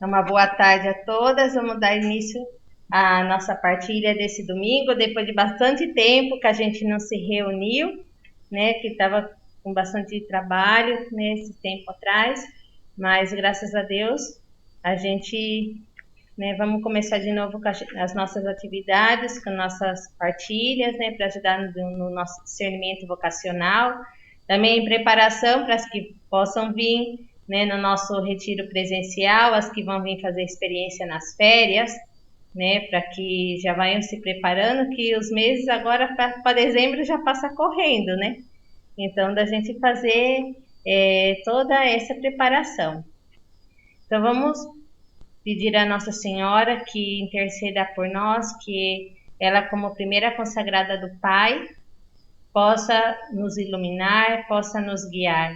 Uma boa tarde a todas. Vamos dar início à nossa partilha desse domingo, depois de bastante tempo que a gente não se reuniu, né? Que estava com bastante trabalho nesse tempo atrás, mas graças a Deus a gente, né, vamos começar de novo com as nossas atividades, com nossas partilhas, né, para ajudar no nosso discernimento vocacional, também em preparação para as que possam vir, né, no nosso retiro presencial, as que vão vir fazer experiência nas férias, né, para que já vayam se preparando, que os meses agora para dezembro já passa correndo, né? Então, da gente fazer toda essa preparação. Então, vamos pedir a Nossa Senhora que interceda por nós, que ela, como primeira consagrada do Pai, possa nos iluminar, possa nos guiar.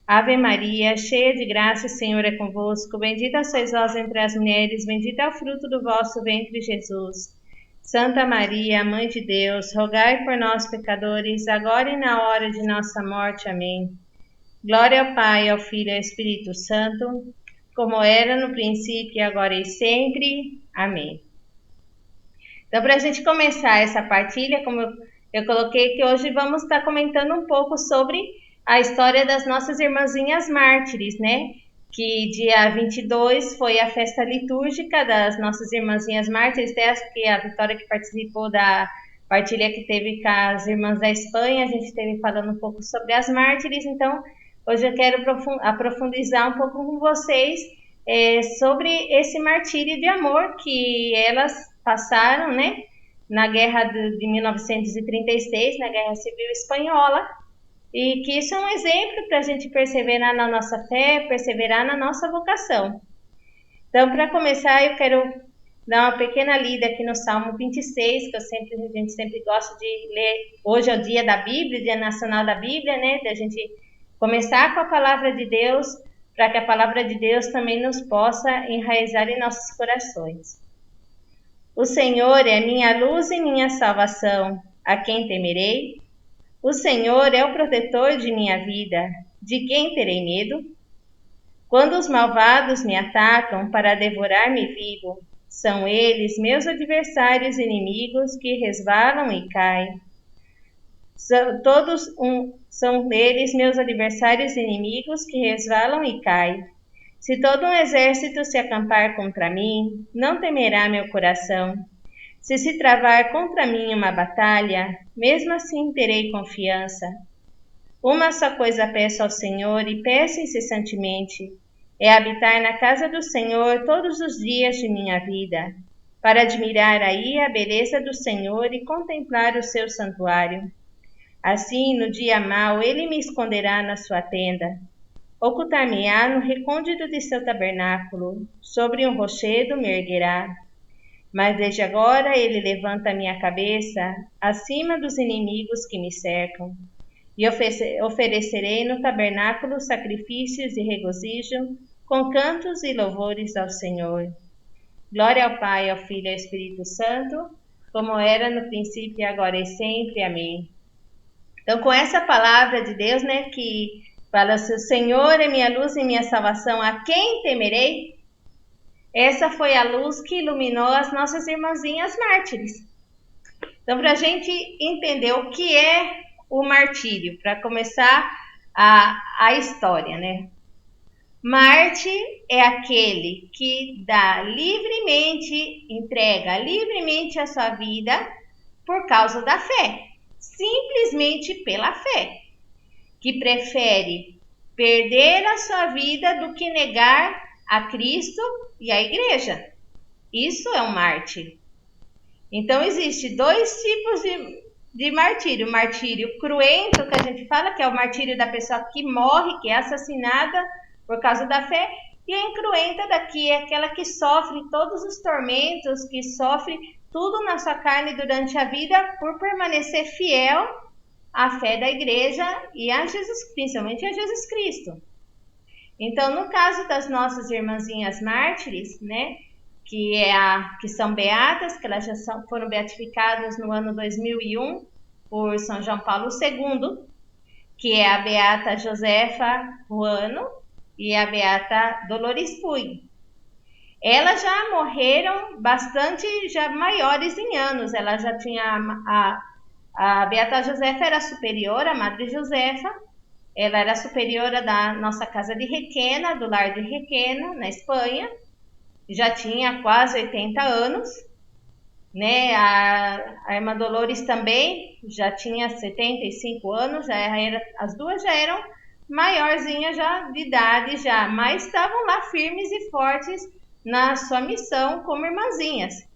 Ave Maria, cheia de graça, o Senhor é convosco. Bendita sois vós entre as mulheres, bendito é o fruto do vosso ventre, Jesus. Santa Maria, Mãe de Deus, rogai por nós, pecadores, agora e na hora de nossa morte. Amém. Glória ao Pai, ao Filho e ao Espírito Santo, como era no princípio, agora e sempre. Amém. Então, para a gente começar essa partilha, como eu coloquei, que hoje vamos estar comentando um pouco sobre a história das nossas irmãzinhas mártires, né? Que dia 22 foi a festa litúrgica das nossas irmãzinhas mártires, até que a Vitória, que participou da partilha que teve com as irmãs da Espanha, a gente esteve falando um pouco sobre as mártires. Então, hoje eu quero aprofundizar um pouco com vocês sobre esse martírio de amor que elas passaram, né? Na guerra de 1936, na Guerra Civil Espanhola, e que isso é um exemplo para a gente perseverar na nossa fé, perseverar na nossa vocação. Então, para começar, eu quero dar uma pequena lida aqui no Salmo 26, que a gente sempre gosta de ler. Hoje é o dia da Bíblia, Dia Nacional da Bíblia, né? Da gente começar com a palavra de Deus, para que a palavra de Deus também nos possa enraizar em nossos corações. O Senhor é minha luz e minha salvação, a quem temerei? O Senhor é o protetor de minha vida, de quem terei medo? Quando os malvados me atacam para devorar-me vivo, são eles meus adversários inimigos que resvalam e caem. São eles meus adversários inimigos que resvalam e caem. Se todo um exército se acampar contra mim, não temerá meu coração. Se travar contra mim uma batalha, mesmo assim terei confiança. Uma só coisa peço ao Senhor e peço incessantemente, é habitar na casa do Senhor todos os dias de minha vida, para admirar aí a beleza do Senhor e contemplar o seu santuário. Assim, no dia mau, ele me esconderá na sua tenda. Ocultar-me-á no recôndito de seu tabernáculo, sobre um rochedo me erguerá. Mas desde agora ele levanta a minha cabeça acima dos inimigos que me cercam. E oferecerei no tabernáculo sacrifícios de regozijo, com cantos e louvores ao Senhor. Glória ao Pai, ao Filho e ao Espírito Santo, como era no princípio, agora e sempre. Amém. Então, com essa palavra de Deus, né, que fala: se o Senhor é minha luz e minha salvação, a quem temerei? Essa foi a luz que iluminou as nossas irmãzinhas mártires. Então, para a gente entender o que é o martírio, para começar a história, né? Mártir é aquele que dá livremente, entrega livremente a sua vida por causa da fé, simplesmente pela fé, que prefere perder a sua vida do que negar a Cristo e a igreja. Isso é um mártir. Então, existe dois tipos de martírio. O martírio cruento, que a gente fala, que é o martírio da pessoa que morre, que é assassinada por causa da fé. E a incruenta daqui é aquela que sofre todos os tormentos, que sofre tudo na sua carne durante a vida por permanecer fiel à fé da igreja e a Jesus, principalmente a Jesus Cristo. Então, no caso das nossas irmãzinhas mártires, né, que são beatas, que elas foram beatificadas no ano 2001 por São João Paulo II, que é a beata Josefa Ruano e a beata Dolores Puig. elas já morreram bastante, já maiores em anos. Ela já tinha a Beata Josefa era superiora, a Madre Josefa, ela era superiora da nossa casa de Requena, do lar de Requena, na Espanha, já tinha quase 80 anos, né? A irmã Dolores também já tinha 75 anos, já era, as duas já eram maiorzinhas já de idade já, mas estavam lá firmes e fortes na sua missão como irmãzinhas.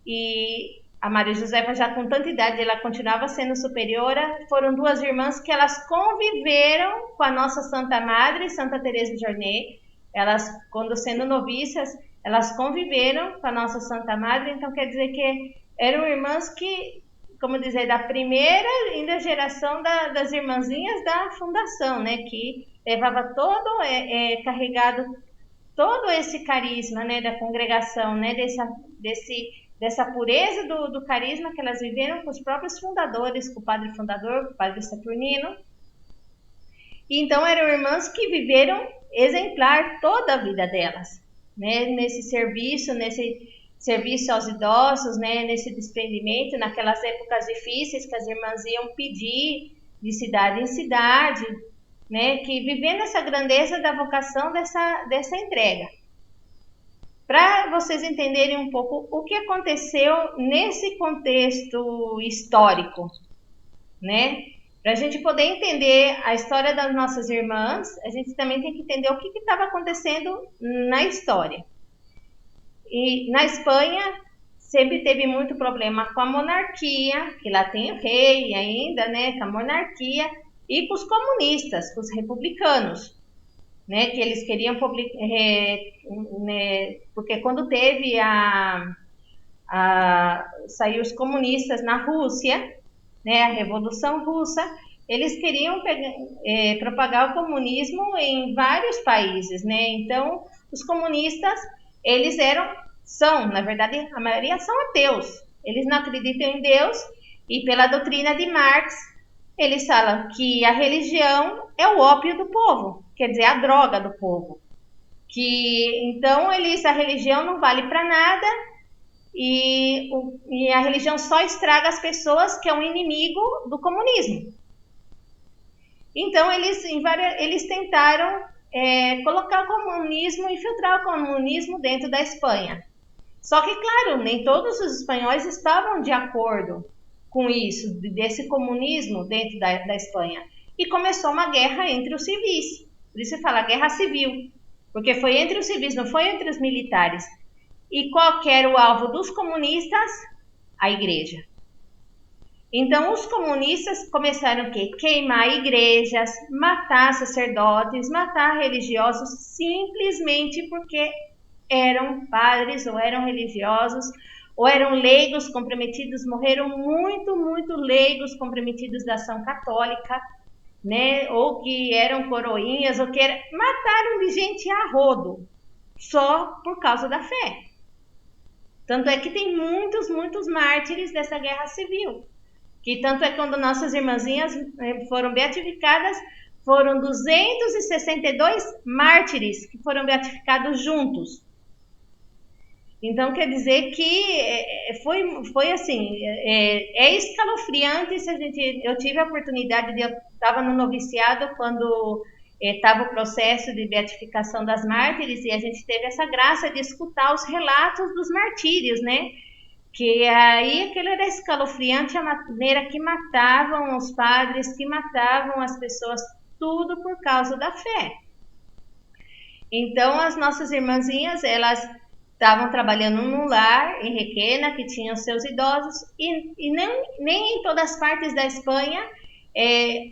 E a Maria Josefa, já com tanta idade, ela continuava sendo superiora. Foram duas irmãs que elas conviveram com a nossa Santa Madre, Santa Teresa de Jornet. Elas, quando sendo noviças, elas conviveram com a nossa Santa Madre. Então, quer dizer que eram irmãs que, como dizer, da primeira ainda geração das irmãzinhas da fundação, né? Que levava todo, carregado todo esse carisma, né, da congregação, né, dessa pureza do carisma que elas viveram com os próprios fundadores, com o padre fundador, com o padre Saturnino. E então eram irmãs que viveram exemplar toda a vida delas, né, nesse serviço aos idosos, né, nesse desprendimento, naquelas épocas difíceis que as irmãs iam pedir de cidade em cidade, né, que vivendo essa grandeza da vocação dessa entrega. Para vocês entenderem um pouco o que aconteceu nesse contexto histórico, né? Para a gente poder entender a história das nossas irmãs, a gente também tem que entender o que estava acontecendo na história. E na Espanha sempre teve muito problema com a monarquia, que lá tem o rei ainda, né? Com a monarquia, e com os comunistas, com os republicanos, né, que eles queriam né, porque quando teve saiu os comunistas na Rússia, né, a Revolução Russa, eles queriam propagar o comunismo em vários países, né? Então os comunistas, eles são, na verdade, a maioria são ateus, eles não acreditam em Deus, e pela doutrina de Marx eles falam que a religião é o ópio do povo, quer dizer, a droga do povo. Que então a religião não vale para nada e a religião só estraga as pessoas, que é um inimigo do comunismo. Então eles tentaram colocar o comunismo, infiltrar o comunismo dentro da Espanha. Só que, claro, nem todos os espanhóis estavam de acordo com isso, desse comunismo dentro da Espanha. E começou uma guerra entre os civis. Por isso se fala guerra civil, porque foi entre os civis, não foi entre os militares. E qual que era o alvo dos comunistas? A igreja. Então os comunistas começaram o quê? Queimar igrejas, matar sacerdotes, matar religiosos, simplesmente porque eram padres ou eram religiosos ou eram leigos comprometidos. Morreram muito leigos comprometidos da ação católica, né? Ou que eram coroinhas, ou que mataram de gente a rodo, só por causa da fé. Tanto é que tem muitos mártires dessa guerra civil. Que tanto é que quando nossas irmãzinhas foram beatificadas, foram 262 mártires que foram beatificados juntos. Então, quer dizer que foi assim, escalofriante. Eu tive a oportunidade eu estava no noviciado quando estava o processo de beatificação das mártires, e a gente teve essa graça de escutar os relatos dos martírios, né? Que aí aquilo era escalofriante, a maneira que matavam os padres, que matavam as pessoas, tudo por causa da fé. Então, as nossas irmãzinhas, elas estavam trabalhando num lar em Requena, que tinha os seus idosos, e nem em todas as partes da Espanha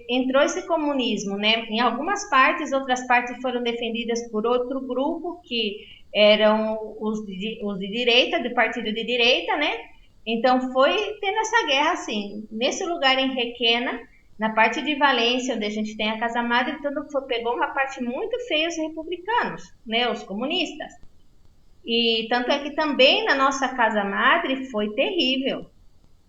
entrou esse comunismo, né? Em algumas partes, outras partes foram defendidas por outro grupo, que eram os de direita, do partido de direita, né? Então foi tendo essa guerra assim. Nesse lugar em Requena, na parte de Valência, onde a gente tem a Casa Madre, pegou uma parte muito feia os republicanos, né? Os comunistas. E tanto é que também na nossa Casa Madre foi terrível.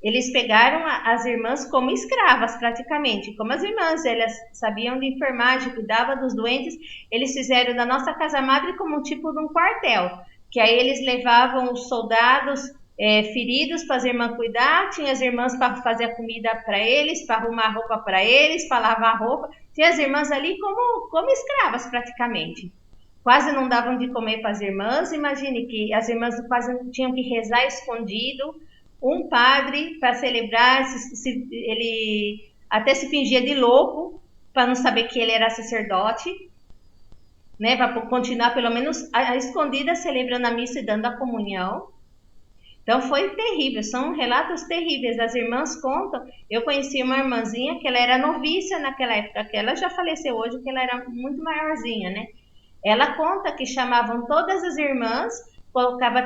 Eles pegaram as irmãs como escravas, praticamente. Como as irmãs, elas sabiam de enfermagem, cuidavam dos doentes, eles fizeram da nossa casa-madre como um tipo de um quartel. Que aí eles levavam os soldados feridos para as irmãs cuidar, tinha as irmãs para fazer a comida para eles, para arrumar a roupa para eles, para lavar a roupa. Tinha as irmãs ali como escravas, praticamente. Quase não davam de comer para as irmãs. Imagine que as irmãs quase tinham que rezar escondido. Um padre, para celebrar, ele até se fingia de louco para não saber que ele era sacerdote, né? Para continuar pelo menos a escondida celebrando a missa e dando a comunhão. Então foi terrível, são relatos terríveis. As irmãs contam, eu conheci uma irmãzinha que ela era noviça naquela época, que ela já faleceu hoje, que ela era muito maiorzinha, né? Ela conta que chamavam todas as irmãs,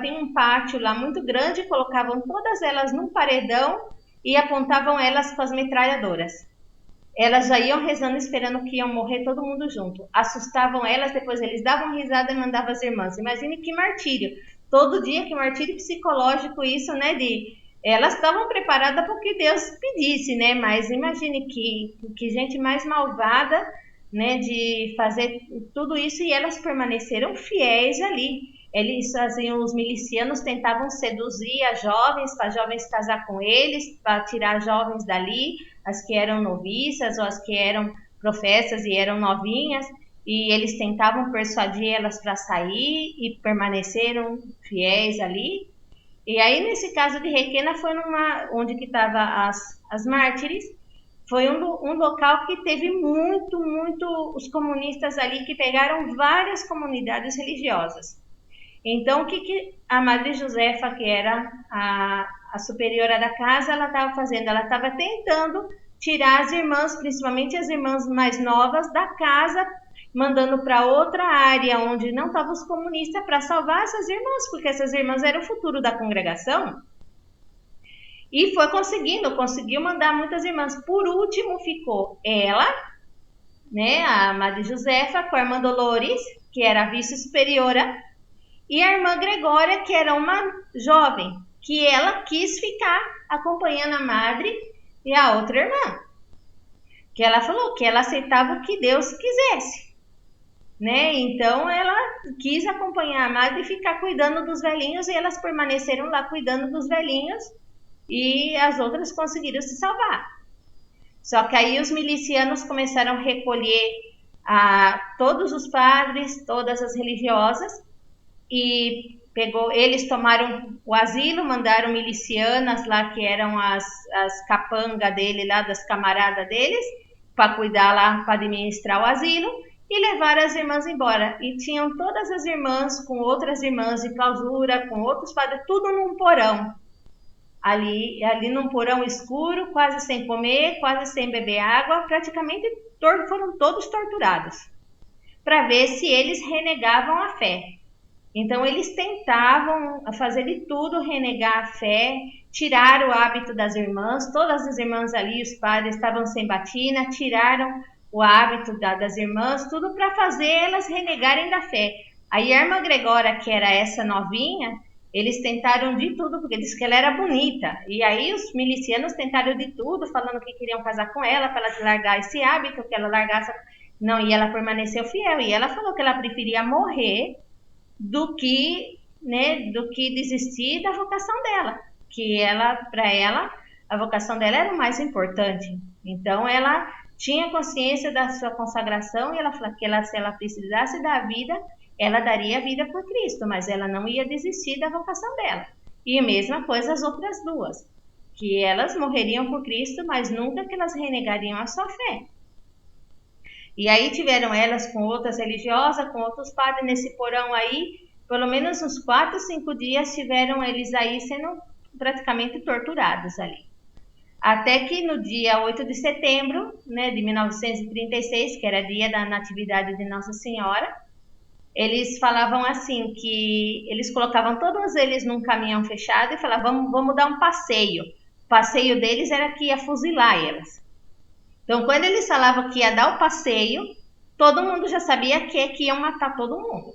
tem um pátio lá muito grande, colocavam todas elas num paredão e apontavam elas com as metralhadoras. Elas já iam rezando, esperando que iam morrer todo mundo junto. Assustavam elas, depois eles davam risada e mandavam as irmãs. Imagine que martírio. Todo dia, que martírio psicológico isso, né? Elas estavam preparadas para o que Deus pedisse, né? Mas imagine que gente mais malvada, né? De fazer tudo isso, e elas permaneceram fiéis ali. Eles, assim, os milicianos tentavam seduzir as jovens, para jovens casar com eles, para tirar jovens dali, as que eram noviças ou as que eram professas e eram novinhas, e eles tentavam persuadir elas para sair e permaneceram fiéis ali. E aí, nesse caso de Requena, foi onde que estavam as mártires, foi um local que teve muito os comunistas ali, que pegaram várias comunidades religiosas. Então, o que a Madre Josefa, que era a superiora da casa, ela estava fazendo? Ela estava tentando tirar as irmãs, principalmente as irmãs mais novas, da casa, mandando para outra área onde não estavam os comunistas, para salvar essas irmãs, porque essas irmãs eram o futuro da congregação. E foi conseguiu mandar muitas irmãs. Por último ficou ela, né, a Madre Josefa, com a irmã Dolores, que era a vice-superiora, e a irmã Gregória, que era uma jovem, que ela quis ficar acompanhando a madre e a outra irmã. Que ela falou que ela aceitava o que Deus quisesse, né? Então ela quis acompanhar a madre e ficar cuidando dos velhinhos, e elas permaneceram lá cuidando dos velhinhos, e as outras conseguiram se salvar. Só que aí os milicianos começaram a recolher todos os padres, todas as religiosas, e eles tomaram o asilo, mandaram milicianas lá, que eram as capangas dele lá, das camaradas deles, para cuidar lá, para administrar o asilo, e levaram as irmãs embora. E tinham todas as irmãs com outras irmãs de clausura, com outros padres, tudo num porão. Ali num porão escuro, quase sem comer, quase sem beber água, praticamente foram todos torturados, para ver se eles renegavam a fé. Então eles tentavam fazer de tudo, renegar a fé, tirar o hábito das irmãs. Todas as irmãs ali, os padres estavam sem batina, tiraram o hábito das irmãs, tudo para fazer elas renegarem da fé. Aí a irmã Gregória, que era essa novinha, eles tentaram de tudo, porque disse que ela era bonita. E aí os milicianos tentaram de tudo, falando que queriam casar com ela, para ela largar esse hábito, que ela largasse. Não, e ela permaneceu fiel. E ela falou que ela preferia morrer do que desistir da vocação dela, que para ela a vocação dela era o mais importante. Então ela tinha consciência da sua consagração, e ela falou que se ela precisasse da vida, ela daria a vida por Cristo, mas ela não ia desistir da vocação dela. E a mesma coisa as outras duas, que elas morreriam por Cristo, mas nunca que elas renegariam a sua fé. E aí tiveram elas com outras religiosas, com outros padres nesse porão aí, pelo menos uns 4, 5 dias tiveram eles aí sendo praticamente torturados ali. Até que no dia 8 de setembro, né, de 1936, que era dia da Natividade de Nossa Senhora, eles falavam assim, que eles colocavam todos eles num caminhão fechado e falavam, vamos dar um passeio. O passeio deles era que ia fuzilar elas. Então, quando eles falavam que ia dar o passeio, todo mundo já sabia que iam matar todo mundo.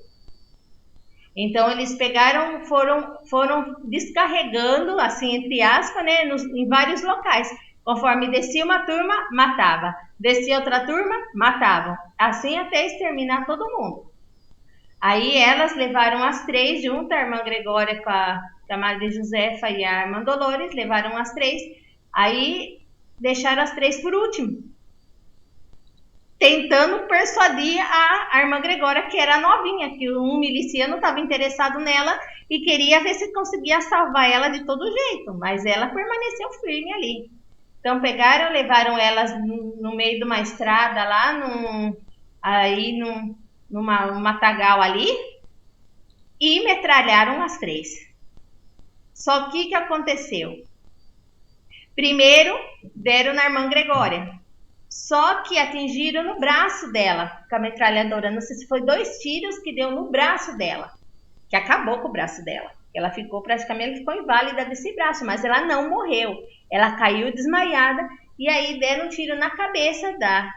Então eles pegaram, foram descarregando, assim, entre aspas, né, em vários locais. Conforme descia uma turma, matava. Descia outra turma, matavam. Assim até exterminar todo mundo. Aí elas levaram as três junto, a irmã Gregória com a Madre Josefa e a irmã Dolores, levaram as três. Aí deixaram as três por último, tentando persuadir a irmã Gregória, que era novinha, que um miliciano estava interessado nela e queria ver se conseguia salvar ela de todo jeito, mas ela permaneceu firme ali. Então pegaram, levaram elas no meio de uma estrada lá, numa matagal ali, e metralharam as três. Só que o que aconteceu? Primeiro, deram na irmã Gregória. Só que atingiram no braço dela com a metralhadora. Não sei se foi 2 tiros que deu no braço dela, que acabou com o braço dela. Ela ficou praticamente inválida desse braço, mas ela não morreu. Ela caiu desmaiada e aí deram um tiro na cabeça da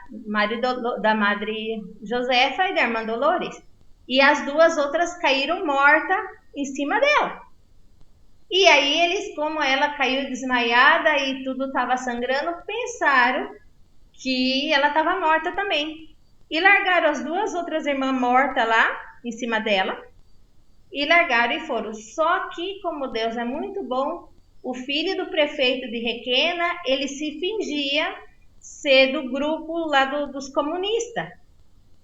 Madre Josefa e da irmã Dolores. E as duas outras caíram mortas em cima dela. E aí eles, como ela caiu desmaiada e tudo estava sangrando, pensaram que ela estava morta também. E largaram as duas outras irmãs mortas lá em cima dela. E largaram e foram. Só que, como Deus é muito bom, o filho do prefeito de Requena, ele se fingia ser do grupo lá dos comunistas,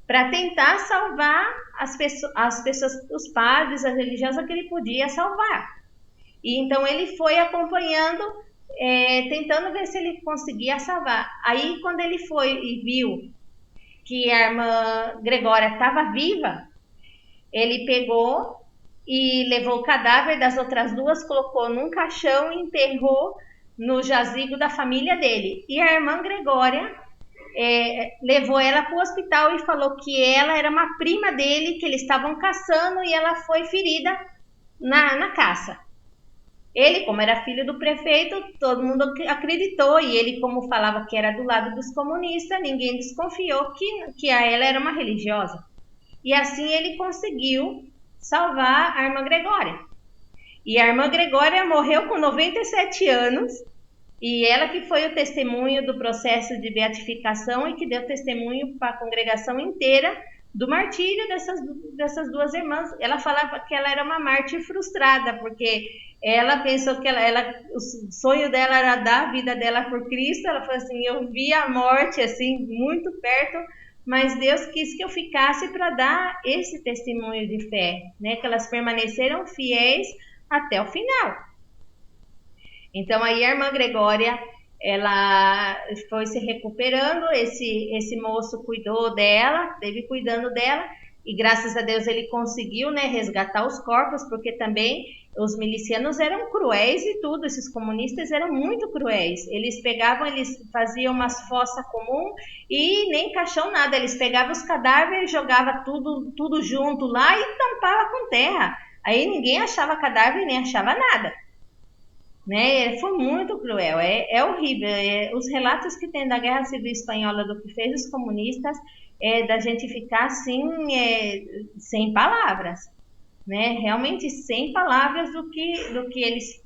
para tentar salvar as pessoas, os padres, as religiosas que ele podia salvar. E então ele foi acompanhando, tentando ver se ele conseguia salvar. Aí quando ele foi e viu que a irmã Gregória estava viva, ele pegou e levou o cadáver das outras duas, colocou num caixão e enterrou no jazigo da família dele. E a irmã Gregória levou ela para o hospital e falou que ela era uma prima dele, que eles estavam caçando e ela foi ferida na caça. Ele, como era filho do prefeito, todo mundo acreditou, e ele, como falava que era do lado dos comunistas, ninguém desconfiou que ela era uma religiosa. E assim ele conseguiu salvar a irmã Gregória. E a irmã Gregória morreu com 97 anos, e ela que foi o testemunho do processo de beatificação e que deu testemunho para a congregação inteira do martírio dessas duas irmãs. Ela falava que ela era uma mártir frustrada, porque ela pensou que o sonho dela era dar a vida dela por Cristo. Ela falou assim, eu vi a morte assim muito perto, mas Deus quis que eu ficasse para dar esse testemunho de fé, né? Que elas permaneceram fiéis até o final. Então aí a irmã Gregória, ela foi se recuperando, esse moço cuidou dela, esteve cuidando dela, e graças a Deus ele conseguiu, né, resgatar os corpos, porque também os milicianos eram cruéis e tudo, esses comunistas eram muito cruéis. Eles pegavam, eles faziam umas fossas comuns e nem caixão nada, eles pegavam os cadáveres, jogavam tudo junto lá e tampavam com terra. Aí ninguém achava cadáver nem achava nada. Né? Foi muito cruel, é horrível. Os relatos que tem da Guerra Civil Espanhola, do que fez os comunistas, da gente ficar assim, sem palavras, né? Realmente sem palavras do que eles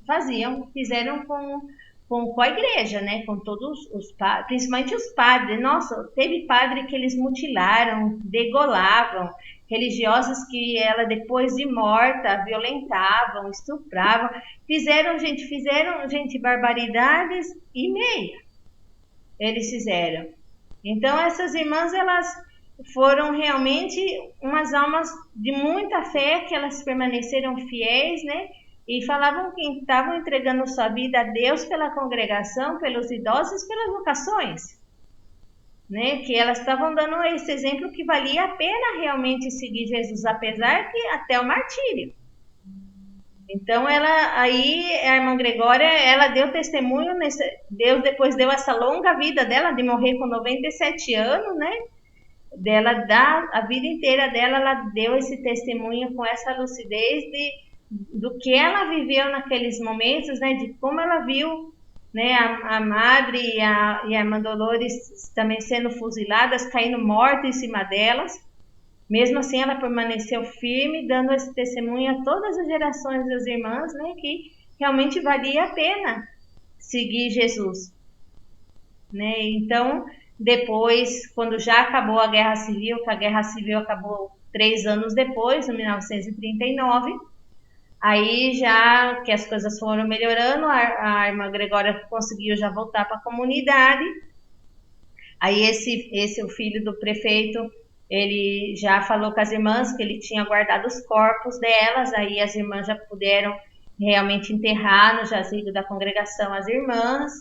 fizeram com a igreja, né? Com todos os padres, principalmente os padres. Nossa, teve padre que eles mutilaram, degolavam, religiosas que ela depois de morta violentavam, estupravam, fizeram gente barbaridades e meia. Eles fizeram. Então essas irmãs, elas foram realmente umas almas de muita fé, que elas permaneceram fiéis, né? E falavam que estavam entregando sua vida a Deus pela congregação, pelos idosos, pelas vocações, né? Que elas estavam dando esse exemplo que valia a pena realmente seguir Jesus, apesar que até o martírio. Então aí a irmã Gregória, ela deu testemunho, Deus depois deu essa longa vida dela, de morrer com 97 anos, né? Dela dar a vida inteira dela, ela deu esse testemunho com essa lucidez do que ela viveu naqueles momentos, né? De como ela viu, né? A madre e a irmã Dolores também sendo fuziladas, caindo mortas em cima delas. Mesmo assim, ela permaneceu firme, dando esse testemunho a todas as gerações das irmãs, né, que realmente valia a pena seguir Jesus, né? Então, depois, quando já acabou a Guerra Civil, que a Guerra Civil acabou 3 anos depois, em 1939, aí já que as coisas foram melhorando, a irmã Gregória conseguiu já voltar para a comunidade. Aí o filho do prefeito, ele já falou com as irmãs que ele tinha guardado os corpos delas, aí as irmãs já puderam realmente enterrar no jazigo da congregação as irmãs,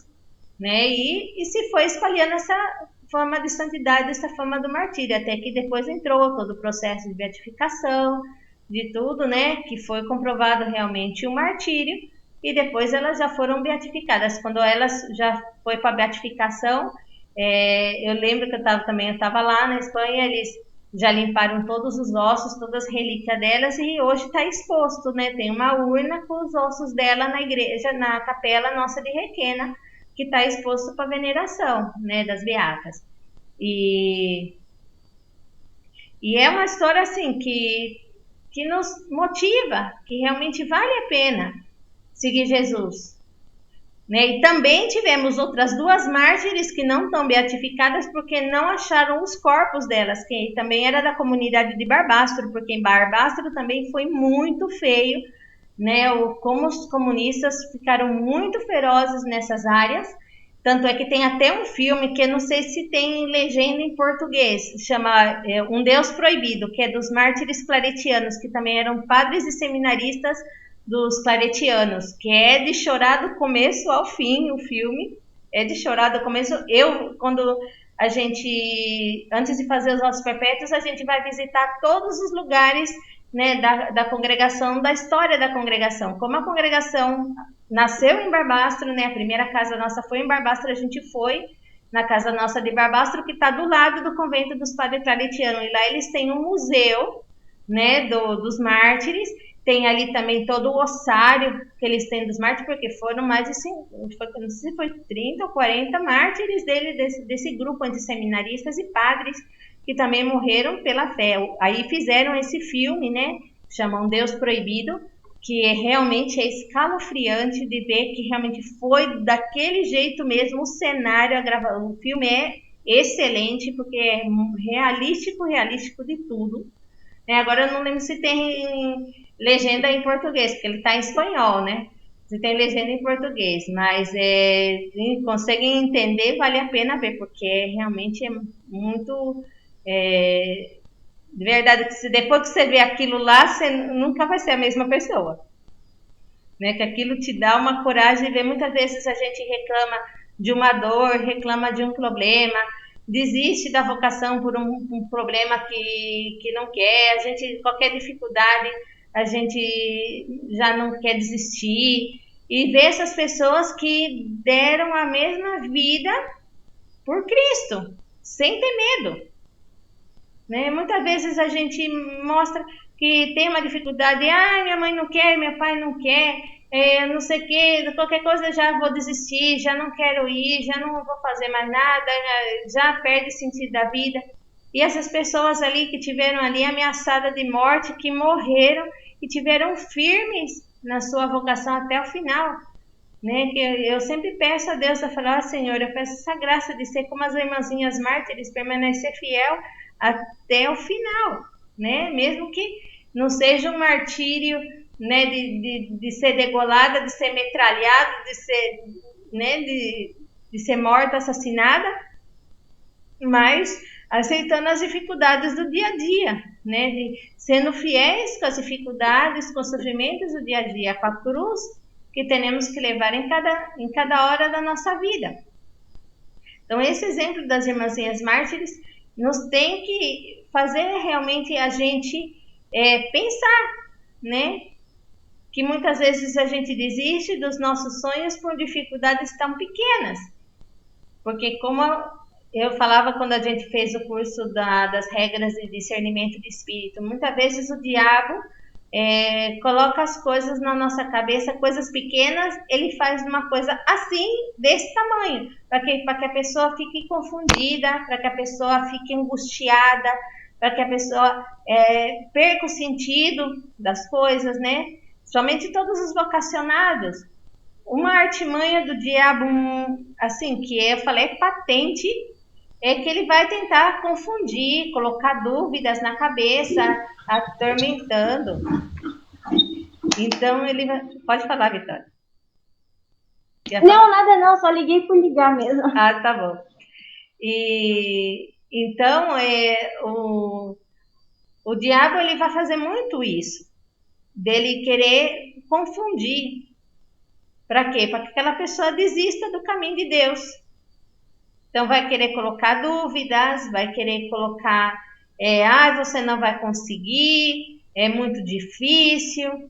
né? E se foi espalhando essa fama de santidade, essa fama do martírio, até que depois entrou todo o processo de beatificação, de tudo, né? Que foi comprovado realmente o martírio, e depois elas já foram beatificadas. Quando elas já foi para a beatificação, eu lembro que eu estava lá na Espanha, eles já limparam todos os ossos, todas as relíquias delas, e hoje está exposto, né? Tem uma urna com os ossos dela na igreja, na capela nossa de Requena, que está exposto para veneração, né, das beatas. E é uma história assim que nos motiva, que realmente vale a pena seguir Jesus, né? E também tivemos outras 2 mártires que não estão beatificadas porque não acharam os corpos delas, que também era da comunidade de Barbastro, porque em Barbastro também foi muito feio, né? Como os comunistas ficaram muito ferozes nessas áreas. Tanto é que tem até um filme que eu não sei se tem legenda em português, chama Um Deus Proibido, que é dos mártires claretianos, que também eram padres e seminaristas dos claretianos, que é de chorar do começo ao fim, o filme é de chorar do começo. Quando a gente, antes de fazer os nossos perpétuos, a gente vai visitar todos os lugares, né, da congregação, da história da congregação, como a congregação nasceu em Barbastro, né? A primeira casa nossa foi em Barbastro, a gente foi na casa nossa de Barbastro, que está do lado do convento dos padres claretianos, e lá eles têm um museu, né, dos mártires. Tem ali também todo o ossário que eles têm dos mártires, porque foram mais de 5, não sei se foi 30 ou 40 mártires desse grupo de seminaristas e padres que também morreram pela fé. Aí fizeram esse filme, né, chamam Deus Proibido, que realmente é escalofriante de ver que realmente foi daquele jeito mesmo o cenário, o filme é excelente, porque é realístico de tudo. Agora eu não lembro se tem legenda em português, porque ele está em espanhol, né? Se tem legenda em português, mas conseguem entender, vale a pena ver, porque realmente é muito... de verdade, que depois que você vê aquilo lá, você nunca vai ser a mesma pessoa, né? Que aquilo te dá uma coragem de ver. Muitas vezes a gente reclama de uma dor, reclama de um problema, desiste da vocação por um problema que não quer, qualquer dificuldade, a gente já não quer desistir, e ver essas pessoas que deram a mesma vida por Cristo, sem ter medo, né? Muitas vezes a gente mostra que tem uma dificuldade, minha mãe não quer, meu pai não quer, não sei o que, qualquer coisa já vou desistir, já não quero ir, já não vou fazer mais nada, já perde sentido da vida. E essas pessoas ali que tiveram ali ameaçada de morte, que morreram e tiveram firmes na sua vocação até o final, né? Que eu sempre peço a Deus a falar, Senhor, eu peço essa graça de ser como as irmãzinhas mártires, permanecer fiel até o final, né? Mesmo que não seja um martírio, né, de ser degolada, de ser metralhada, de ser, né, de ser morta, assassinada, mas aceitando as dificuldades do dia a dia, né, sendo fiéis com as dificuldades, com os sofrimentos do dia a dia, com a cruz que temos que levar em cada hora da nossa vida. Então, esse exemplo das irmãzinhas mártires nos tem que fazer realmente a gente pensar, né? Que muitas vezes a gente desiste dos nossos sonhos por dificuldades tão pequenas. Porque como eu falava quando a gente fez o curso das regras de discernimento de espírito, muitas vezes o diabo coloca as coisas na nossa cabeça, coisas pequenas, ele faz uma coisa assim, desse tamanho, para que a pessoa fique confundida, para que a pessoa fique angustiada, para que a pessoa perca o sentido das coisas, né? Somente todos os vocacionados. Uma artimanha do diabo, assim, que eu falei patente, é que ele vai tentar confundir, colocar dúvidas na cabeça, atormentando. Então ele vai... Pode falar, Vitória. Não, nada não, só liguei por ligar mesmo. Ah, tá bom. E então o diabo ele vai fazer muito isso, dele querer confundir. Para quê? Para que aquela pessoa desista do caminho de Deus. Então vai querer colocar dúvidas, vai querer colocar, você não vai conseguir, é muito difícil.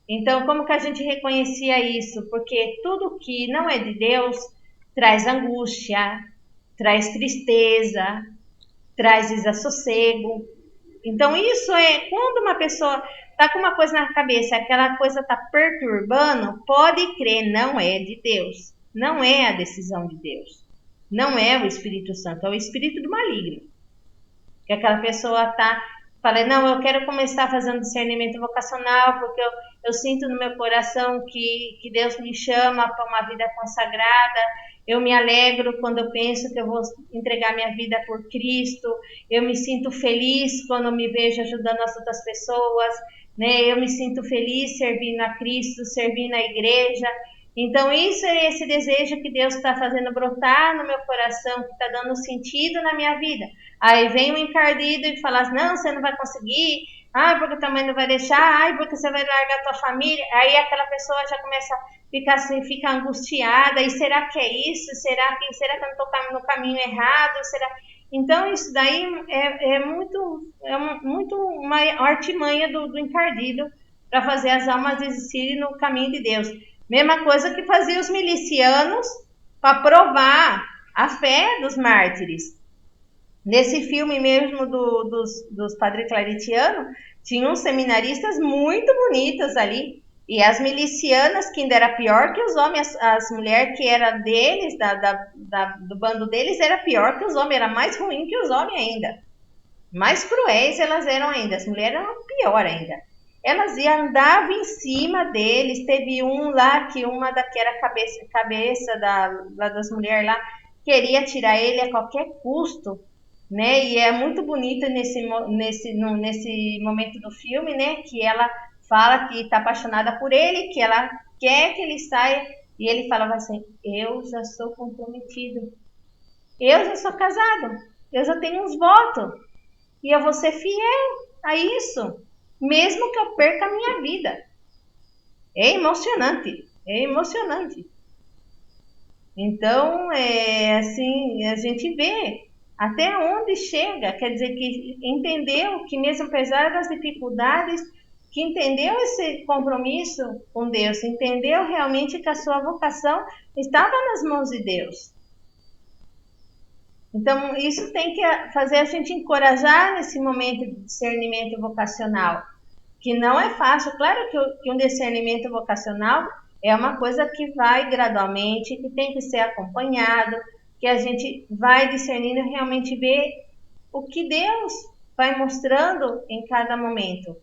Então, como que a gente reconhecia isso? Porque tudo que não é de Deus traz angústia, traz tristeza, traz desassossego. Então, isso é quando uma pessoa está com uma coisa na cabeça, aquela coisa está perturbando, pode crer, não é de Deus. Não é a decisão de Deus. Não é o Espírito Santo, é o espírito do maligno. Que aquela pessoa está falando, não, eu quero começar fazendo discernimento vocacional, porque eu sinto no meu coração que Deus me chama para uma vida consagrada. Eu me alegro quando eu penso que eu vou entregar minha vida por Cristo. Eu me sinto feliz quando me vejo ajudando as outras pessoas, né? Eu me sinto feliz servindo a Cristo, servindo a igreja. Então, isso é esse desejo que Deus está fazendo brotar no meu coração, que está dando sentido na minha vida. Aí vem o encardido e fala, não, você não vai conseguir, porque tua mãe não vai deixar, porque você vai largar tua família. Aí aquela pessoa já começa a ficar assim, fica angustiada, e será que é isso? Será que eu não estou no caminho errado? Será? Então, isso daí é muito uma artimanha do encardido para fazer as almas desistirem no caminho de Deus. Mesma coisa que fazia os milicianos para provar a fé dos mártires. Nesse filme mesmo dos Padre Claretiano, tinham uns seminaristas muito bonitas ali. E as milicianas, que ainda era pior que os homens, as mulheres que era deles, do bando deles, era pior que os homens, era mais ruim que os homens ainda. Mais cruéis elas eram ainda, as mulheres eram pior ainda. Elas andavam em cima deles. Teve um lá que uma que era cabeça das mulheres lá, queria tirar ele a qualquer custo, né? E é muito bonito nesse momento do filme, né? Que ela fala que está apaixonada por ele, que ela quer que ele saia, e ele falava assim: eu já sou comprometido, eu já sou casado, eu já tenho uns votos, e eu vou ser fiel a isso, mesmo que eu perca a minha vida. É emocionante, é emocionante. Então, assim, a gente vê até onde chega, quer dizer que entendeu que mesmo apesar das dificuldades, que entendeu esse compromisso com Deus, entendeu realmente que a sua vocação estava nas mãos de Deus. Então, isso tem que fazer a gente encorajar nesse momento de discernimento vocacional, que não é fácil. Claro que um discernimento vocacional é uma coisa que vai gradualmente, que tem que ser acompanhado, que a gente vai discernindo e realmente ver o que Deus vai mostrando em cada momento.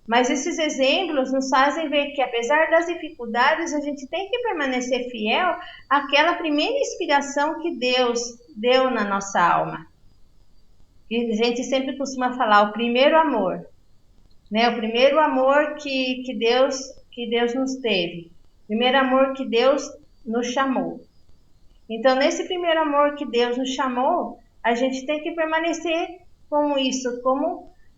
Mas esses exemplos nos fazem ver que, apesar das dificuldades, a gente tem que permanecer fiel àquela primeira inspiração que Deus deu na nossa alma. E a gente sempre costuma falar o primeiro amor, né? O primeiro amor que Deus nos teve, o primeiro amor que Deus nos chamou. Então, nesse primeiro amor que Deus nos chamou, a gente tem que permanecer como isso,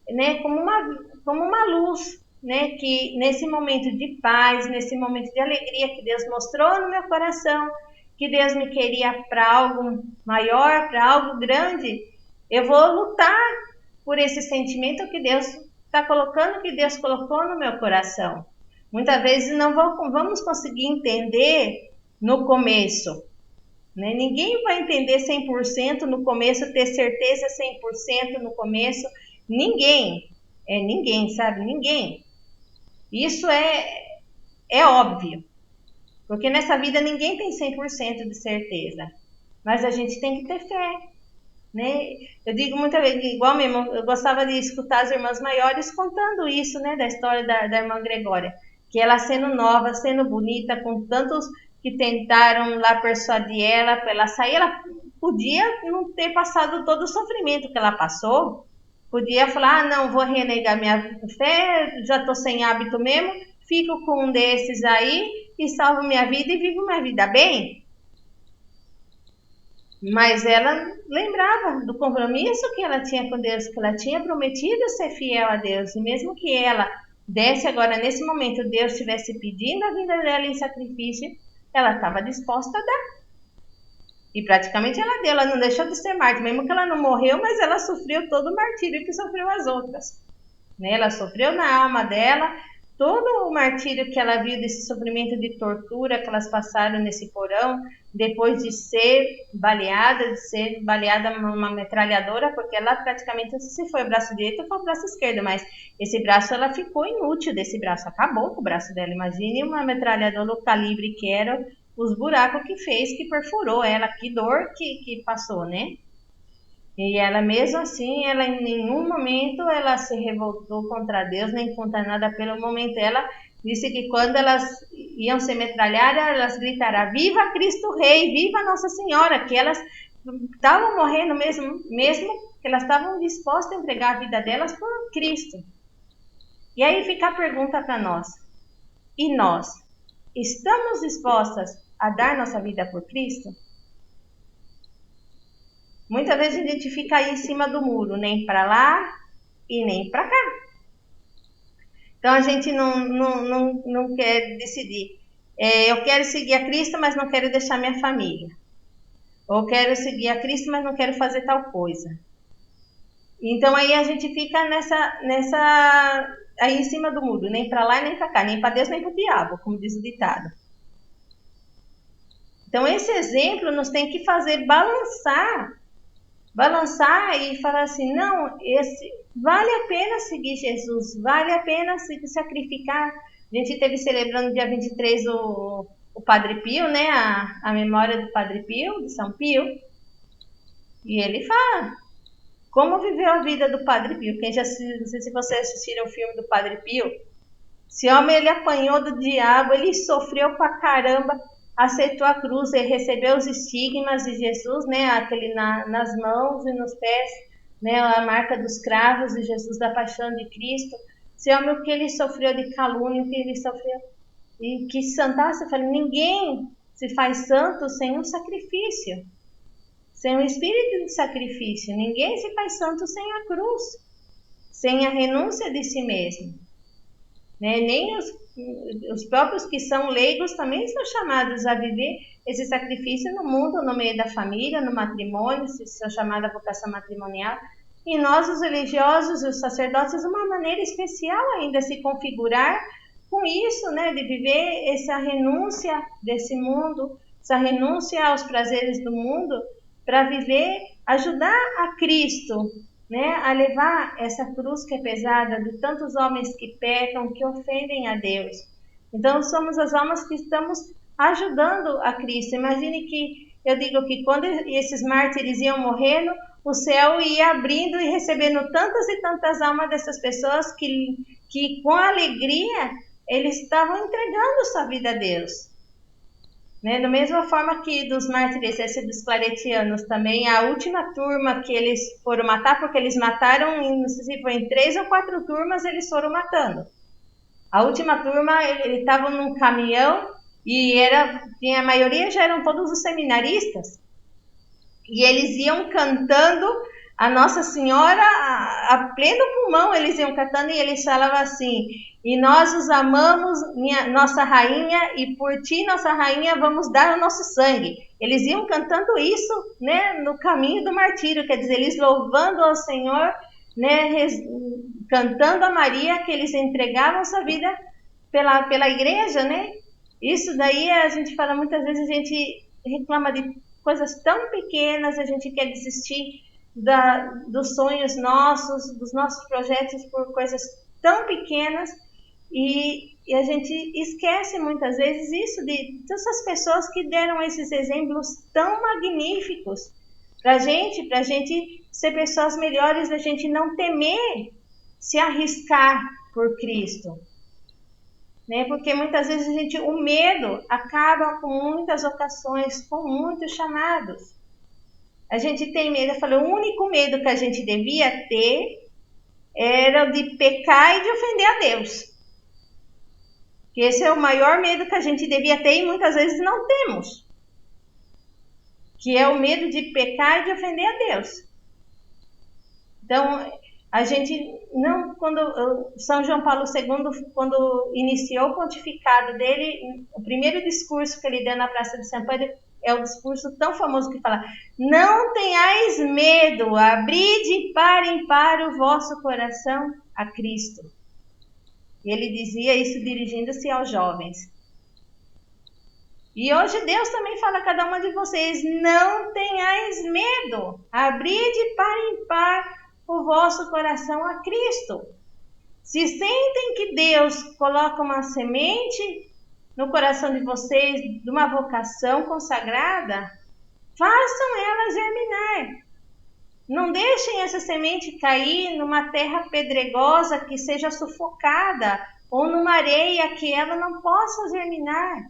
né, como uma luz, né, que nesse momento de paz, nesse momento de alegria que Deus mostrou no meu coração, que Deus me queria para algo maior, para algo grande, eu vou lutar por esse sentimento que Deus está colocando, que Deus colocou no meu coração. Muitas vezes não vamos conseguir entender no começo, né? Ninguém vai entender 100% no começo, ter certeza 100% no começo. Ninguém, ninguém, sabe? Ninguém. Isso é óbvio, porque nessa vida ninguém tem 100% de certeza, mas a gente tem que ter fé. né? Eu digo muitas vezes, igual mesmo, eu gostava de escutar as irmãs maiores contando isso, né, da história da irmã Gregória, que ela sendo nova, sendo bonita, com tantos que tentaram lá persuadir ela para ela sair, ela podia não ter passado todo o sofrimento que ela passou, podia falar, ah, não, vou renegar minha fé, já estou sem hábito mesmo, fico com um desses aí e salvo minha vida e vivo minha vida bem. Mas ela lembrava do compromisso que ela tinha com Deus, que ela tinha prometido ser fiel a Deus. E mesmo que ela desse agora, nesse momento, Deus estivesse pedindo a vida dela em sacrifício, ela estava disposta a dar. E praticamente ela deu, ela não deixou de ser mártir, mesmo que ela não morreu, mas ela sofreu todo o martírio que sofreu as outras. Ela sofreu na alma dela todo o martírio que ela viu desse sofrimento de tortura que elas passaram nesse porão, depois de ser baleada numa metralhadora, porque ela praticamente, se foi o braço direito ou foi o braço esquerdo, mas esse braço, ela ficou inútil desse braço, acabou com o braço dela. Imagine uma metralhadora, o calibre que era, os buracos que fez, que perfurou ela, que dor que passou, né? E ela mesmo assim, ela em nenhum momento ela se revoltou contra Deus, nem contra nada. Pelo momento ela disse que quando elas iam ser metralhadas, elas gritaram, viva Cristo Rei, viva Nossa Senhora, que elas estavam morrendo mesmo que elas estavam dispostas a entregar a vida delas por Cristo. E aí fica a pergunta para nós, e nós, estamos dispostas a dar nossa vida por Cristo? Muitas vezes a gente fica aí em cima do muro, nem para lá e nem para cá. Então a gente não quer decidir. Eu quero seguir a Cristo, mas não quero deixar minha família. Ou quero seguir a Cristo, mas não quero fazer tal coisa. Então aí a gente fica nessa aí em cima do muro, nem para lá e nem para cá, nem para Deus nem para o diabo, como diz o ditado. Então esse exemplo nos tem que fazer balançar e falar assim, não, vale a pena seguir Jesus, vale a pena se sacrificar. A gente esteve celebrando dia 23 o Padre Pio, né, a memória do Padre Pio, de São Pio, e ele fala como viveu a vida do Padre Pio. Não sei se vocês assistiram o filme do Padre Pio, esse homem, ele apanhou do diabo, ele sofreu pra caramba, aceitou a cruz, ele recebeu os estigmas de Jesus, né, aquele nas mãos e nos pés, né, a marca dos cravos de Jesus, da paixão de Cristo. Esse homem, o que ele sofreu de calúnia, o que ele sofreu, e que santasse, eu falei, ninguém se faz santo sem um sacrifício, sem um espírito de sacrifício, ninguém se faz santo sem a cruz, sem a renúncia de si mesmo. Nem os próprios que são leigos também são chamados a viver esse sacrifício no mundo, no meio da família, no matrimônio, se são chamados a vocação matrimonial. E nós, os religiosos, os sacerdotes, de uma maneira especial ainda se configurar com isso, né, de viver essa renúncia desse mundo, essa renúncia aos prazeres do mundo, para viver, ajudar a Cristo, né, a levar essa cruz que é pesada de tantos homens que pecam, que ofendem a Deus. Então somos as almas que estamos ajudando a Cristo. Imagine que eu digo que quando esses mártires iam morrendo, o céu ia abrindo e recebendo tantas e tantas almas dessas pessoas que com alegria eles estavam entregando sua vida a Deus. Né? Da mesma forma que dos mártires, esse dos claretianos também, a última turma que eles foram matar, porque eles mataram, não sei se foi em 3 ou 4 turmas, eles foram matando. A última turma, eles estavam num caminhão e a maioria já eram todos os seminaristas, e eles iam cantando a Nossa Senhora a pleno pulmão, eles iam cantando e eles falavam assim, e nós os amamos, nossa rainha, e por ti, nossa rainha, vamos dar o nosso sangue. Eles iam cantando isso, né, no caminho do martírio, quer dizer, eles louvando ao Senhor, né, cantando a Maria, que eles entregavam sua vida pela igreja, né? Isso daí a gente fala muitas vezes, a gente reclama de coisas tão pequenas, a gente quer desistir dos sonhos nossos, dos nossos projetos por coisas tão pequenas, e a gente esquece muitas vezes isso de todas essas pessoas que deram esses exemplos tão magníficos Para gente ser pessoas melhores, a gente não temer se arriscar por Cristo. Né? Porque muitas vezes o medo acaba com muitas ocasiões, com muitos chamados. A gente tem medo, eu falei, o único medo que a gente devia ter era de pecar e de ofender a Deus. Que esse é o maior medo que a gente devia ter e muitas vezes não temos. Que é o medo de pecar e de ofender a Deus. Então, a gente não, quando São João Paulo II, quando iniciou o pontificado dele, o primeiro discurso que ele deu na Praça de São Pedro é o discurso tão famoso que fala: não tenhais medo, abri de par em par o vosso coração a Cristo. E ele dizia isso dirigindo-se aos jovens. E hoje Deus também fala a cada uma de vocês: não tenhais medo, abri de par em par o vosso coração a Cristo. Se sentem que Deus coloca uma semente no coração de vocês, de uma vocação consagrada, façam ela germinar. Não deixem essa semente cair numa terra pedregosa que seja sufocada ou numa areia que ela não possa germinar.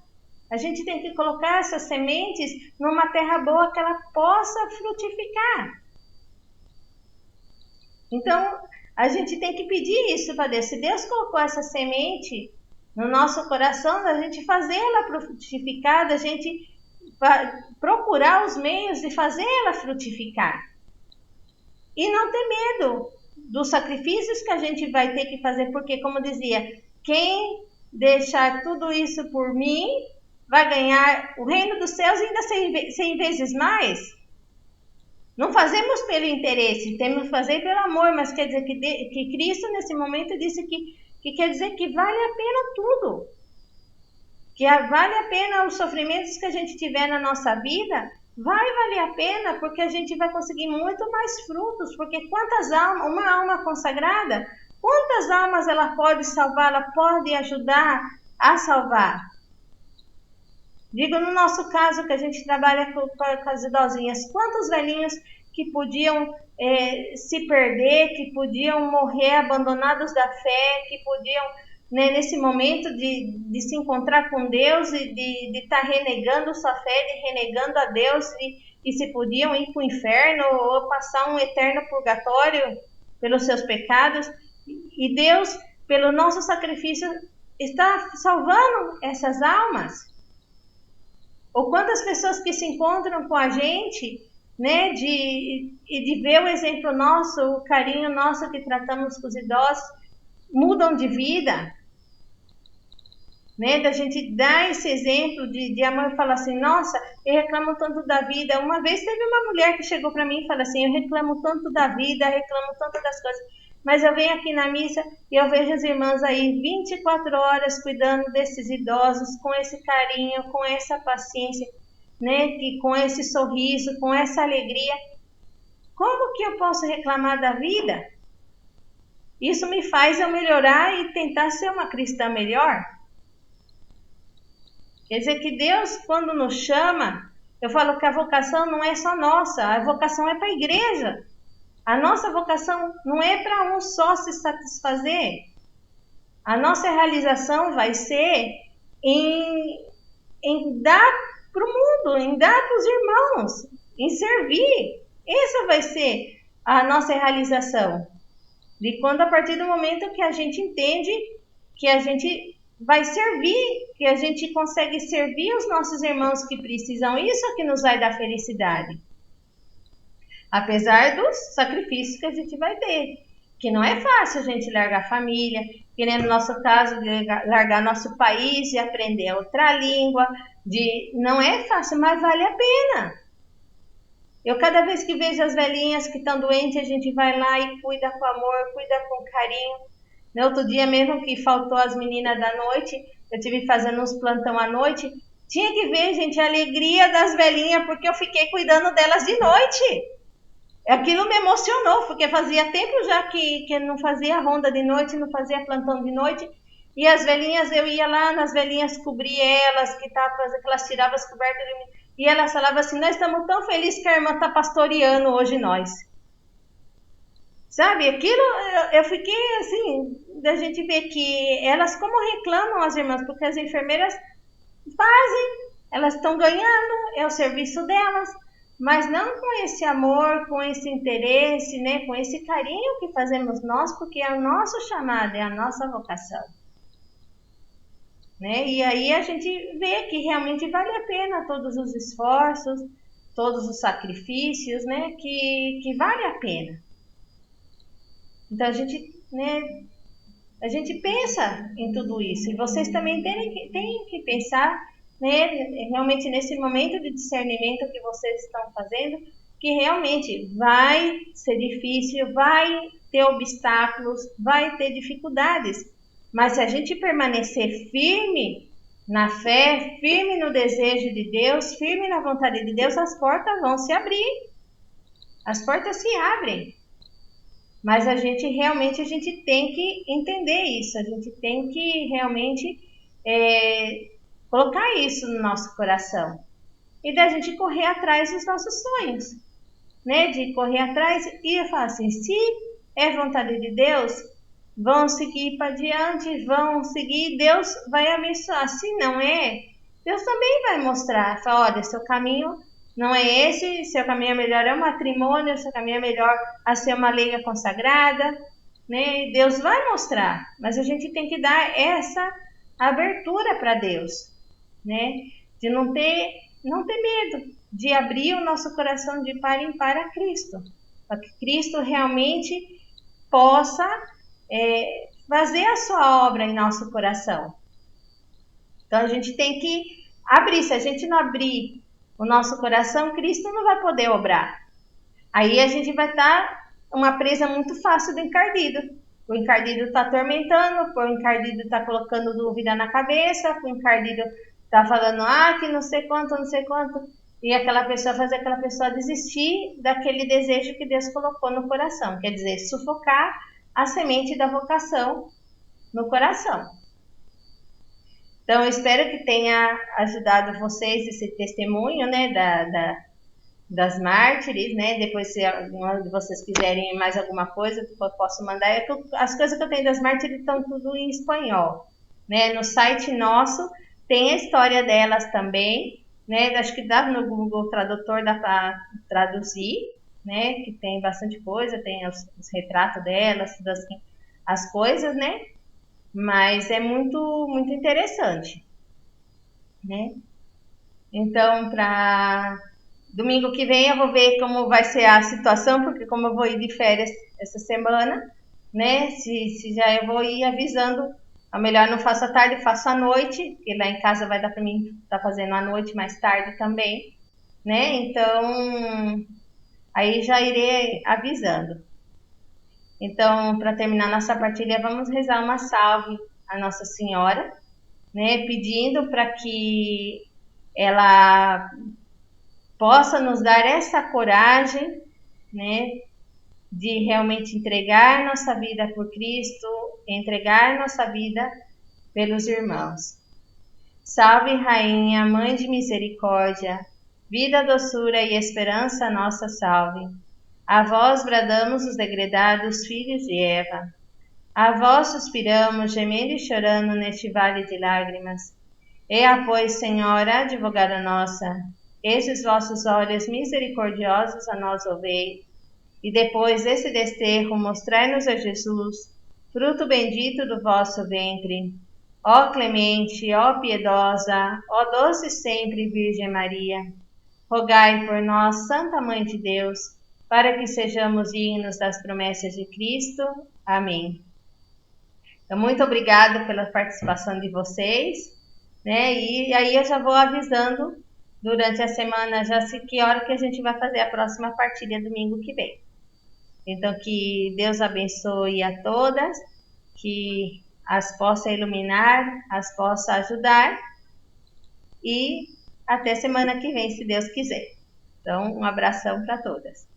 A gente tem que colocar essas sementes numa terra boa que ela possa frutificar. Então, a gente tem que pedir isso para Deus. Se Deus colocou essa semente no nosso coração, a gente fazer ela frutificar, a gente procurar os meios de fazer ela frutificar. E não ter medo dos sacrifícios que a gente vai ter que fazer, porque, como dizia, quem deixar tudo isso por mim vai ganhar o reino dos céus ainda 100 vezes mais. Não fazemos pelo interesse, temos que fazer pelo amor, mas quer dizer que Cristo nesse momento disse que quer dizer que vale a pena tudo. Que vale a pena os sofrimentos que a gente tiver na nossa vida, vai valer a pena, porque a gente vai conseguir muito mais frutos, porque quantas almas, uma alma consagrada, quantas almas ela pode salvar, ela pode ajudar a salvar. Digo, no nosso caso, que a gente trabalha com as idosinhas, quantos velhinhos que podiam se perder, que podiam morrer abandonados da fé, que podiam, né, nesse momento de se encontrar com Deus e de estar renegando sua fé, de renegando a Deus, e se podiam ir para o inferno ou passar um eterno purgatório pelos seus pecados. E Deus, pelo nosso sacrifício, está salvando essas almas. Ou quantas pessoas que se encontram com a gente, né, de ver o exemplo nosso, o carinho nosso que tratamos com os idosos, mudam de vida, né, da gente dar esse exemplo de amor e falar assim, nossa, eu reclamo tanto da vida. Uma vez teve uma mulher que chegou para mim e falou assim, eu reclamo tanto da vida, reclamo tanto das coisas, mas eu venho aqui na missa e eu vejo as irmãs aí 24 horas cuidando desses idosos, com esse carinho, com essa paciência, né? E com esse sorriso, com essa alegria. Como que eu posso reclamar da vida? Isso me faz eu melhorar e tentar ser uma cristã melhor. Quer dizer que Deus, quando nos chama, eu falo que a vocação não é só nossa, a vocação é para a igreja. A nossa vocação não é para um só se satisfazer. A nossa realização vai ser em dar para o mundo, em dar para os irmãos, em servir. Essa vai ser a nossa realização. De quando, a partir do momento que a gente entende que a gente vai servir, que a gente consegue servir os nossos irmãos que precisam, isso é que nos vai dar felicidade. Apesar dos sacrifícios que a gente vai ter, que não é fácil a gente largar a família, que nem no nosso caso, largar nosso país e aprender outra língua, não é fácil, mas vale a pena. Eu cada vez que vejo as velhinhas que estão doentes, a gente vai lá e cuida com amor, cuida com carinho. No outro dia mesmo que faltou as meninas da noite, eu tive fazendo uns plantão à noite, tinha que ver, gente, a alegria das velhinhas, porque eu fiquei cuidando delas de noite. Aquilo me emocionou, porque fazia tempo já que não fazia ronda de noite, não fazia plantão de noite. E as velhinhas, eu ia lá nas velhinhas cobrir elas, que elas tiravam as cobertas de mim. E ela falava assim, nós estamos tão felizes que a irmã está pastoreando hoje nós. Sabe, aquilo eu fiquei assim, da gente ver que elas como reclamam as irmãs, porque as enfermeiras fazem, elas estão ganhando, é o serviço delas, mas não com esse amor, com esse interesse, né, com esse carinho que fazemos nós, porque é o nosso chamado, é a nossa vocação. Né? E aí a gente vê que realmente vale a pena todos os esforços, todos os sacrifícios, né, que vale a pena. Então a gente pensa em tudo isso, e vocês também têm que pensar, né, realmente nesse momento de discernimento que vocês estão fazendo, que realmente vai ser difícil, vai ter obstáculos, vai ter dificuldades, mas se a gente permanecer firme na fé, firme no desejo de Deus, firme na vontade de Deus, as portas vão se abrir, as portas se abrem. Mas a gente tem que entender isso, a gente tem que realmente colocar isso no nosso coração. E da gente correr atrás dos nossos sonhos, né? De correr atrás e falar assim, se é vontade de Deus, vão seguir para diante, vão seguir, Deus vai abençoar. Se não é, Deus também vai mostrar, fala, olha, seu caminho não é esse, seu caminho é melhor é o matrimônio, seu caminho é melhor a ser uma leiga consagrada, né? Deus vai mostrar, mas a gente tem que dar essa abertura para Deus, né? De não ter medo, de abrir o nosso coração de par em par a Cristo, para que Cristo realmente possa fazer a sua obra em nosso coração. Então a gente tem que abrir, se a gente não abrir o nosso coração, Cristo não vai poder obrar. Aí a gente vai estar uma presa muito fácil do encardido. O encardido está atormentando, o encardido está colocando dúvida na cabeça, o encardido está falando, que não sei quanto, e aquela pessoa fazer aquela pessoa desistir daquele desejo que Deus colocou no coração. Quer dizer, sufocar a semente da vocação no coração. Então, eu espero que tenha ajudado vocês esse testemunho, né, das mártires, né? Depois, se algum de vocês quiserem mais alguma coisa, eu posso mandar. As coisas que eu tenho das mártires estão tudo em espanhol, né? No site nosso tem a história delas também, né? Acho que dá no Google Tradutor, dá para traduzir, né? Que tem bastante coisa, tem os retratos delas, todas as coisas, né? Mas é muito, muito interessante, né? Então, para domingo que vem eu vou ver como vai ser a situação, porque como eu vou ir de férias essa semana, né? Se já eu vou ir avisando, a melhor não faço à tarde, faço à noite, porque lá em casa vai dar para mim estar fazendo à noite mais tarde também, né? Então, aí já irei avisando. Então, para terminar nossa partilha, vamos rezar uma salve à Nossa Senhora, né? Pedindo para que ela possa nos dar essa coragem, né? De realmente entregar nossa vida por Cristo, entregar nossa vida pelos irmãos. Salve, Rainha, Mãe de Misericórdia, vida, doçura e esperança nossa salve. A vós bradamos os degredados filhos de Eva. A vós suspiramos, gemendo e chorando neste vale de lágrimas. Ea, pois, Senhora, advogada nossa, esses vossos olhos misericordiosos a nós ouvei, e depois desse desterro mostrai-nos a Jesus, fruto bendito do vosso ventre. Ó clemente, ó piedosa, ó doce sempre Virgem Maria, rogai por nós, Santa Mãe de Deus, para que sejamos dignos das promessas de Cristo. Amém. Então, muito obrigada pela participação de vocês, né? E aí eu já vou avisando durante a semana já que hora que a gente vai fazer a próxima partilha domingo que vem. Então, que Deus abençoe a todas, que as possa iluminar, as possa ajudar, e até semana que vem, se Deus quiser. Então, um abração para todas.